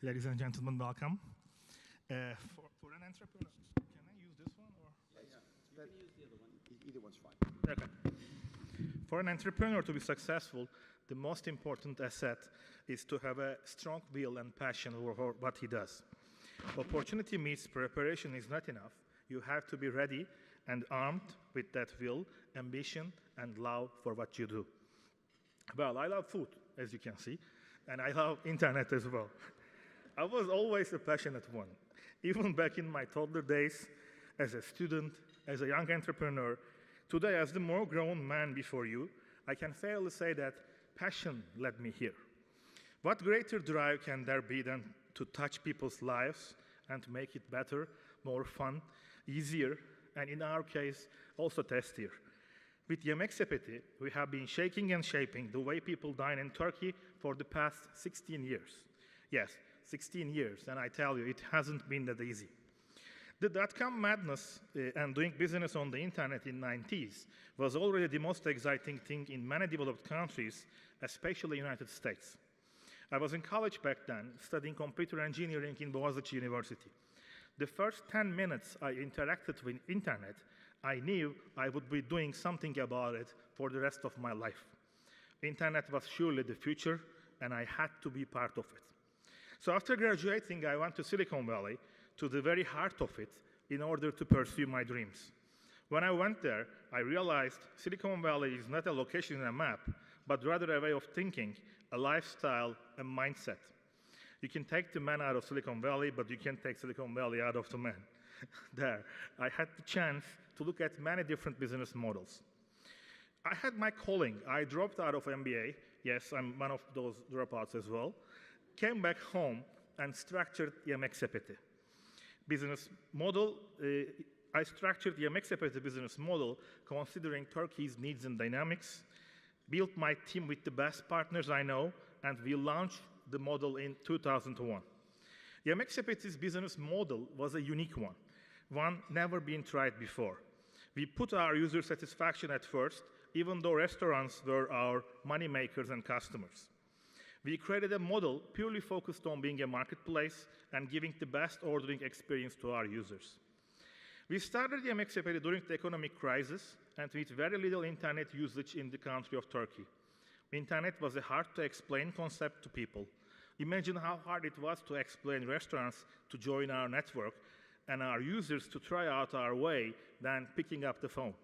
Ladies and gentlemen, welcome. For an entrepreneur, can I use this one? Or? Yeah. You can use the other one. Either one's fine. Okay. For an entrepreneur to be successful, the most important asset is to have a strong will and passion for what he does. Opportunity meets preparation is not enough. You have to be ready and armed with that will, ambition, and love for what you do. Well, I love food, as you can see, and I love internet as well. I was always a passionate one. Even back in my toddler days, as a student, as a young entrepreneur, today as the more grown man before you, I can fairly say that passion led me here. What greater drive can there be than to touch people's lives and make it better, more fun, easier, and in our case, also tastier. With Yemeksepeti, we have been shaking and shaping the way people dine in Turkey for the past 16 years. Yes, 16 years, and I tell you, it hasn't been that easy. The dot-com madness and doing business on the internet in the 90s was already the most exciting thing in many developed countries, especially the United States. I was in college back then, studying computer engineering in Boğaziçi University. The first 10 minutes I interacted with internet, I knew I would be doing something about it for the rest of my life. Internet was surely the future, and I had to be part of it. So after graduating, I went to Silicon Valley, to the very heart of it, in order to pursue my dreams. When I went there, I realized Silicon Valley is not a location in a map, but rather a way of thinking, a lifestyle, a mindset. You can take the man out of Silicon Valley, but you can't take Silicon Valley out of the man. There, I had the chance to look at many different business models. I had my calling. I dropped out of MBA. Yes, I'm one of those dropouts as well. Came back home and structured Yemeksepeti business model. I structured the Yemeksepeti business model considering Turkey's needs and dynamics, built my team with the best partners I know, and we launched the model in 2001. Yemeksepeti's business model was a unique one never been tried before. We put our user satisfaction at first, even though restaurants were our money makers and customers. We created a model purely focused on being a marketplace and giving the best ordering experience to our users. We started Yemeksepeti during the economic crisis and with very little internet usage in the country of Turkey. Internet was a hard-to-explain concept to people. Imagine how hard it was to explain restaurants to join our network and our users to try out our way than picking up the phone.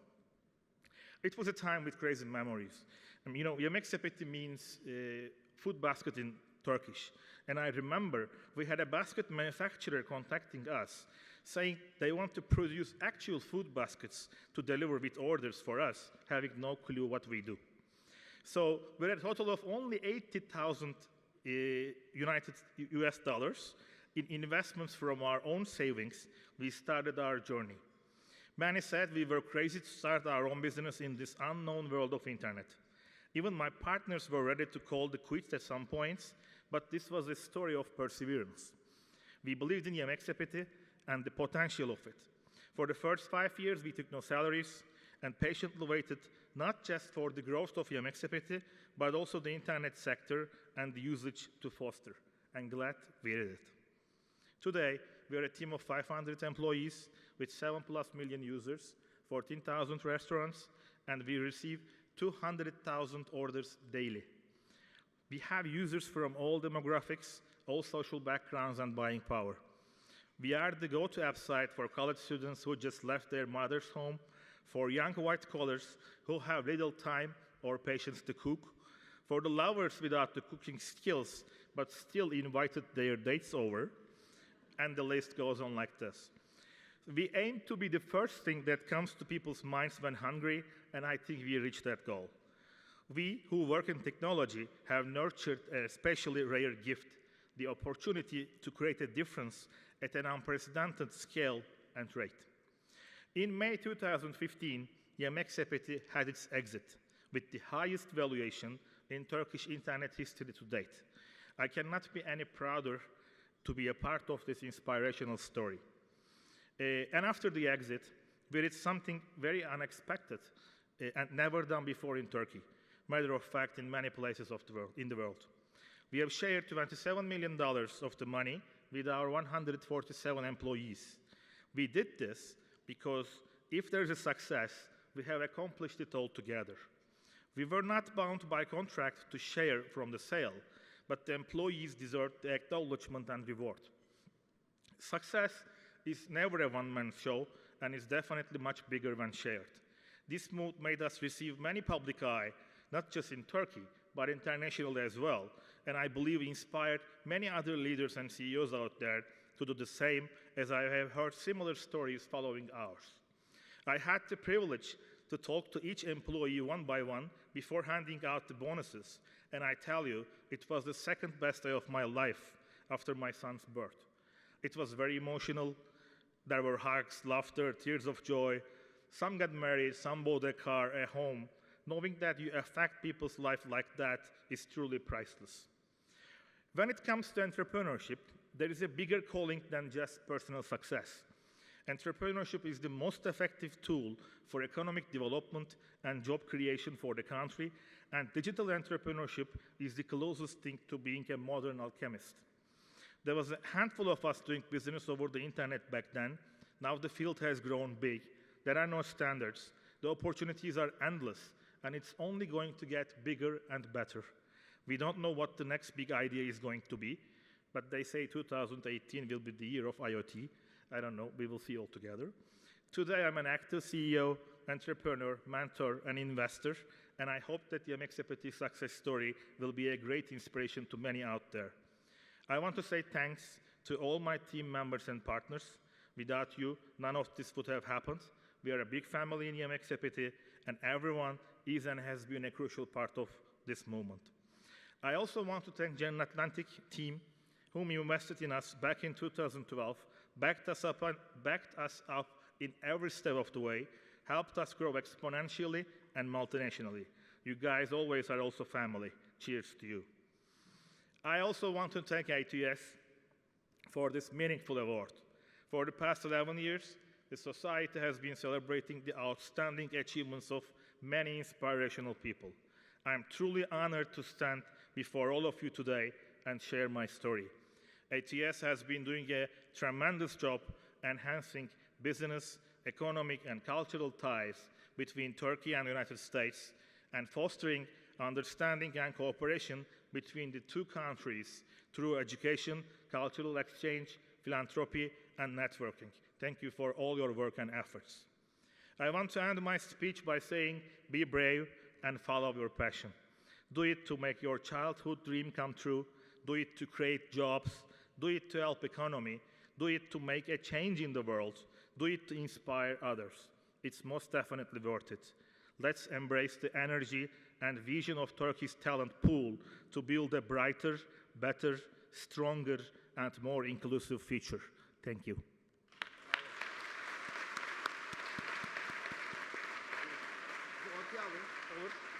It was a time with crazy memories. Yemeksepeti means food basket in Turkish. And I remember we had a basket manufacturer contacting us saying they want to produce actual food baskets to deliver with orders for us, having no clue what we do. So we're at a total of only 80,000 US dollars in investments from our own savings. We started our journey. Many said we were crazy to start our own business in this unknown world of internet. Even my partners were ready to call the quits at some points, but this was a story of perseverance. We believed in Yemeksepeti and the potential of it. For the first 5 years, we took no salaries and patiently waited not just for the growth of Yemeksepeti, but also the internet sector and the usage to foster. I'm glad we did it. Today, we are a team of 500 employees with 7+ million users, 14,000 restaurants, and we receive 200,000 orders daily. We have users from all demographics, all social backgrounds, and buying power. We are the go-to app site for college students who just left their mother's home, for young white collars who have little time or patience to cook, for the lovers without the cooking skills but still invited their dates over, and the list goes on like this. We aim to be the first thing that comes to people's minds when hungry, and I think we reached that goal. We who work in technology have nurtured a especially rare gift, the opportunity to create a difference at an unprecedented scale and rate. In May 2015, Yemeksepeti had its exit with the highest valuation in Turkish internet history to date. I cannot be any prouder to be a part of this inspirational story. And after the exit, we did something very unexpected and never done before in Turkey. Matter of fact, in many places in the world. We have shared $27 million of the money with our 147 employees. We did this because if there is a success, we have accomplished it all together. We were not bound by contract to share from the sale, but the employees deserved the acknowledgement and reward. Success is never a one-man show and is definitely much bigger when shared. This move made us receive many public eye, not just in Turkey, but internationally as well, and I believe inspired many other leaders and CEOs out there to do the same, as I have heard similar stories following ours. I had the privilege to talk to each employee one by one before handing out the bonuses, and I tell you, it was the second best day of my life after my son's birth. It was very emotional. There were hugs, laughter, tears of joy. Some got married, some bought a car, a home. Knowing that you affect people's life like that is truly priceless. When it comes to entrepreneurship, there is a bigger calling than just personal success. Entrepreneurship is the most effective tool for economic development and job creation for the country, and digital entrepreneurship is the closest thing to being a modern alchemist. There was a handful of us doing business over the internet back then. Now the field has grown big. There are no standards. The opportunities are endless, and it's only going to get bigger and better. We don't know what the next big idea is going to be, but they say 2018 will be the year of IoT. I don't know, we will see all together. Today I'm an active CEO, entrepreneur, mentor, and investor, and I hope that Yemeksepeti's success story will be a great inspiration to many out there. I want to say thanks to all my team members and partners. Without you, none of this would have happened. We are a big family in Yemeksepeti, and everyone is and has been a crucial part of this movement. I also want to thank General Atlantic team, whom invested in us back in 2012, backed us up in every step of the way, helped us grow exponentially and multinationally. You guys always are also family. Cheers to you. I also want to thank ATS for this meaningful award. For the past 11 years, the Society has been celebrating the outstanding achievements of many inspirational people. I am truly honored to stand before all of you today and share my story. ATS has been doing a tremendous job enhancing business, economic, and cultural ties between Turkey and the United States and fostering understanding and cooperation between the two countries through education, cultural exchange, philanthropy, and networking. Thank you for all your work and efforts. I want to end my speech by saying, be brave and follow your passion. Do it to make your childhood dream come true. Do it to create jobs. Do it to help economy. Do it to make a change in the world. Do it to inspire others. It's most definitely worth it. Let's embrace the energy and vision of Turkey's talent pool to build a brighter, better, stronger, and more inclusive future. Thank you. Ortaya alın. Olur.